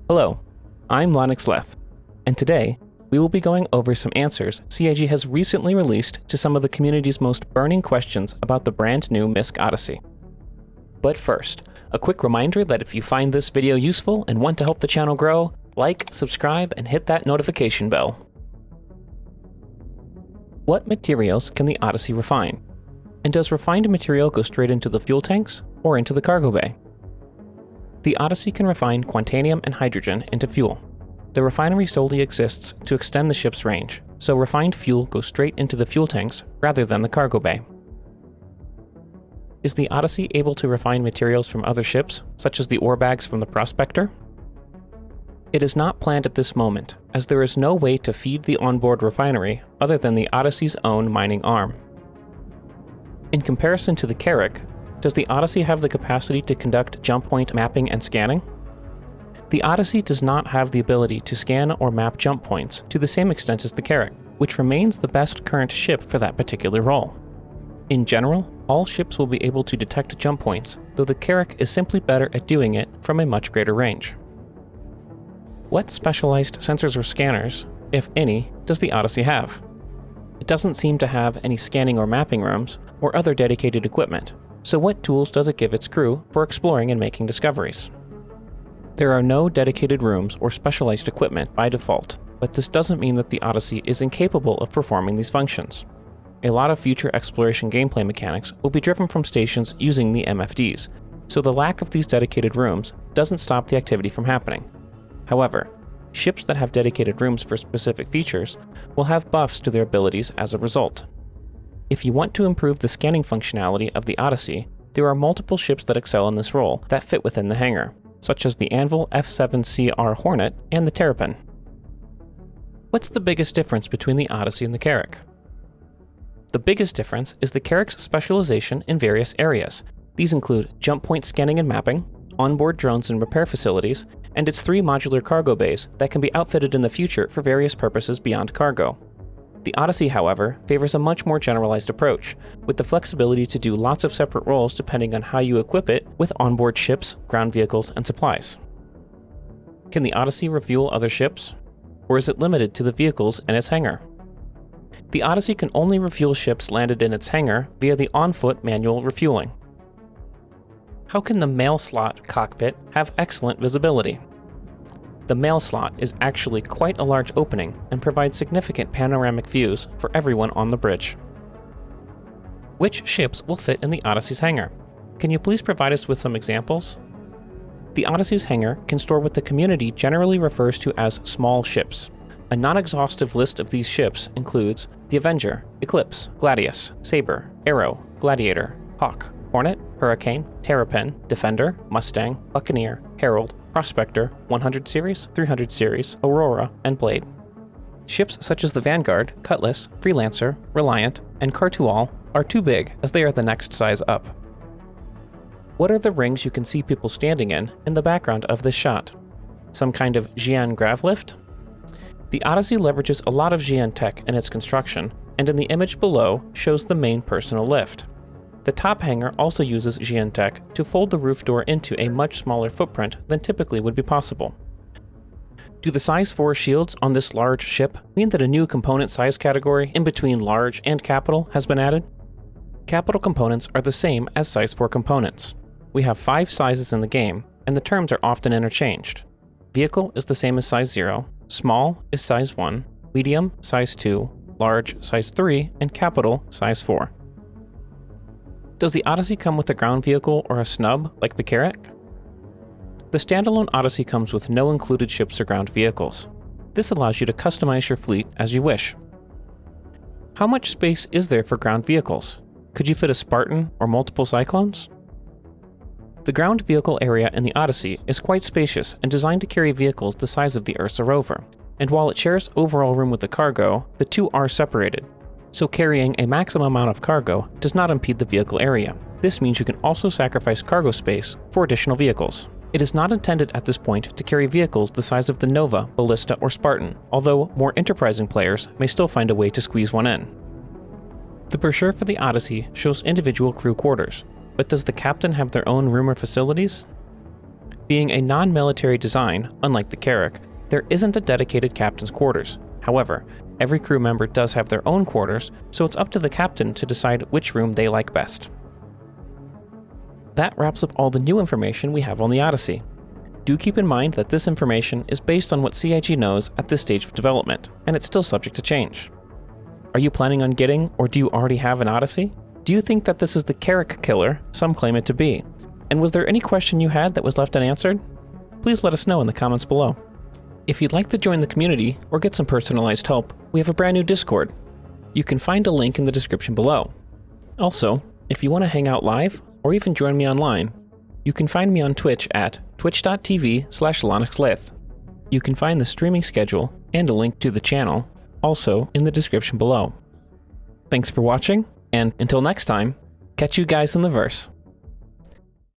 Hello, I'm Lonix Leth, and today we will be going over some answers CIG has recently released to some of the community's most burning questions about the brand new MISC Odyssey. But first, a quick reminder that if you find this video useful and want to help the channel grow, like, subscribe, and hit that notification bell. What materials can the Odyssey refine? And does refined material go straight into the fuel tanks or into the cargo bay? The Odyssey can refine quantanium and hydrogen into fuel. The refinery solely exists to extend the ship's range, so refined fuel goes straight into the fuel tanks rather than the cargo bay. Is the Odyssey able to refine materials from other ships, such as the ore bags from the Prospector? It is not planned at this moment, as there is no way to feed the onboard refinery other than the Odyssey's own mining arm. In comparison to the Carrack, does the Odyssey have the capacity to conduct jump point mapping and scanning? The Odyssey does not have the ability to scan or map jump points to the same extent as the Carrack, which remains the best current ship for that particular role. In general, all ships will be able to detect jump points, though the Carrack is simply better at doing it from a much greater range. What specialized sensors or scanners, if any, does the Odyssey have? It doesn't seem to have any scanning or mapping rooms or other dedicated equipment, so what tools does it give its crew for exploring and making discoveries? There are no dedicated rooms or specialized equipment by default, but this doesn't mean that the Odyssey is incapable of performing these functions. A lot of future exploration gameplay mechanics will be driven from stations using the MFDs, so the lack of these dedicated rooms doesn't stop the activity from happening. However, ships that have dedicated rooms for specific features will have buffs to their abilities as a result. If you want to improve the scanning functionality of the Odyssey, there are multiple ships that excel in this role that fit within the hangar, such as the Anvil F7CR Hornet and the Terrapin. What's the biggest difference between the Odyssey and the Carrack? The biggest difference is the Carrack's specialization in various areas. These include jump point scanning and mapping, onboard drones and repair facilities, and its 3 modular cargo bays that can be outfitted in the future for various purposes beyond cargo. The Odyssey, however, favors a much more generalized approach, with the flexibility to do lots of separate roles depending on how you equip it with onboard ships, ground vehicles, and supplies. Can the Odyssey refuel other ships? Or is it limited to the vehicles in its hangar? The Odyssey can only refuel ships landed in its hangar via the on-foot manual refueling. How can the mail slot cockpit have excellent visibility? The mail slot is actually quite a large opening and provides significant panoramic views for everyone on the bridge. Which ships will fit in the Odyssey's hangar? Can you please provide us with some examples? The Odyssey's hangar can store what the community generally refers to as small ships. A non-exhaustive list of these ships includes the Avenger, Eclipse, Gladius, Sabre, Arrow, Gladiator, Hawk, Hornet, Hurricane, Terrapin, Defender, Mustang, Buccaneer, Herald, Prospector, 100 Series, 300 Series, Aurora, and Blade. Ships such as the Vanguard, Cutlass, Freelancer, Reliant, and Cartual are too big as they are the next size up. What are the rings you can see people standing in the background of this shot? Some kind of Xi'an grav lift? The Odyssey leverages a lot of Xi'an Tech in its construction, and in the image below shows the main personal lift. The top hangar also uses Xi'an Tech to fold the roof door into a much smaller footprint than typically would be possible. Do the size 4 shields on this large ship mean that a new component size category in between large and capital has been added? Capital components are the same as size 4 components. We have 5 sizes in the game, and the terms are often interchanged. Vehicle is the same as size 0, small is size 1, medium size 2, large size 3, and capital size 4. Does the Odyssey come with a ground vehicle or a snub like the Carrack? The standalone Odyssey comes with no included ships or ground vehicles. This allows you to customize your fleet as you wish. How much space is there for ground vehicles? Could you fit a Spartan or multiple Cyclones? The ground vehicle area in the Odyssey is quite spacious and designed to carry vehicles the size of the Ursa rover, and while it shares overall room with the cargo, the two are separated. So carrying a maximum amount of cargo does not impede the vehicle area. This means you can also sacrifice cargo space for additional vehicles. It is not intended at this point to carry vehicles the size of the Nova, Ballista, or Spartan, although more enterprising players may still find a way to squeeze one in. The brochure for the Odyssey shows individual crew quarters, but does the captain have their own room or facilities? Being a non-military design, unlike the Carrack, there isn't a dedicated captain's quarters. However, every crew member does have their own quarters, so it's up to the captain to decide which room they like best. That wraps up all the new information we have on the Odyssey. Do keep in mind that this information is based on what CIG knows at this stage of development, and it's still subject to change. Are you planning on getting, or do you already have an Odyssey? Do you think that this is the Carrack killer some claim it to be? And was there any question you had that was left unanswered? Please let us know in the comments below. If you'd like to join the community or get some personalized help, we have a brand new Discord. You can find a link in the description below. Also, if you want to hang out live, or even join me online, you can find me on Twitch at twitch.tv/LonoxLith. You can find the streaming schedule and a link to the channel also in the description below. Thanks for watching, and until next time, catch you guys in the verse.